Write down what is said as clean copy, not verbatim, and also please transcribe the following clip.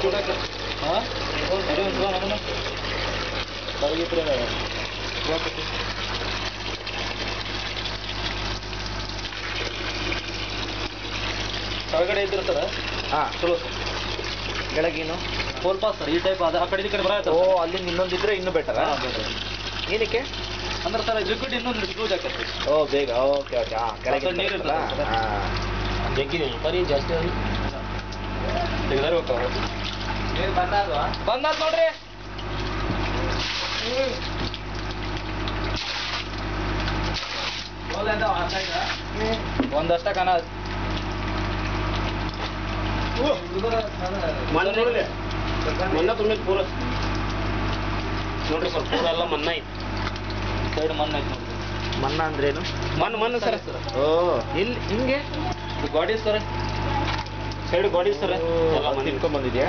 ಹಾಂ ಸರಿ ಒಂದು ನಮ್ಮನ್ನ ಬರಗಿದ್ರೆ ಕೆಳಗಡೆ ಇದ್ರೆ ಸರ್ ಹಾಂ ಚಲೋ ಸರ್ ಕೆಳಗೇನು ಸ್ವಲ್ಪ ಸರ್ ಈ ಟೈಪ್ ಅದು ಆ ಕಡೆ ಈ ಕಡೆ ಬರತ್ತೆ. ಓ ಅಲ್ಲಿಂದ ಇನ್ನೊಂದಿದ್ರೆ ಇನ್ನೂ ಬೆಟರ್. ಏನಕ್ಕೆ ಅಂದ್ರೆ ಸರ್ ಲಿಕ್ವಿಡ್ ಇನ್ನೊಂದು ಯೂಸ್ ಆಗ್ತೈತೆ. ಓ ಬೇಗ ಓಕೆ ಓಕೆ ಹಾಂ ಕೆಳಗೆ ನೀರು ಇರ್ತಲ್ಲ. ಇರ್ತದೆ. ಹಾಂ ಜಗ್ಗಿದೆ ಬರೀ ಜಾಸ್ತಿ ಆಗಿ ತೆಗೆದಾರೆ ಹೋಗ್ತಾವ ಬಂದಾತ್ ನೋಡ್ರಿ. ಒಂದಷ್ಟ ಕನ ಮನ್ನ ತುಂಬ ಪೂರ ನೋಡ್ರಿ ಸರ್ ಪೂರ ಎಲ್ಲ ಮನ್ನ ಐತಿ. ಸೈಡ್ ಮಣ್ಣು ಐತೆ ನೋಡ್ರಿ. ಮನ್ನ ಅಂದ್ರೇನು? ಮಣ್ಣು ಸರ್ ಓ ಇಲ್ಲಿ ಹಿಂಗೆ ಗಾಡಿ ಸರ್ ಸೈಡ್ ಗಾಡಿ ಸರ್ ಎಲ್ಲ ಮನೆ ತಿನ್ಕೊಂಡ್ ಬಂದಿದ್ಯಾ?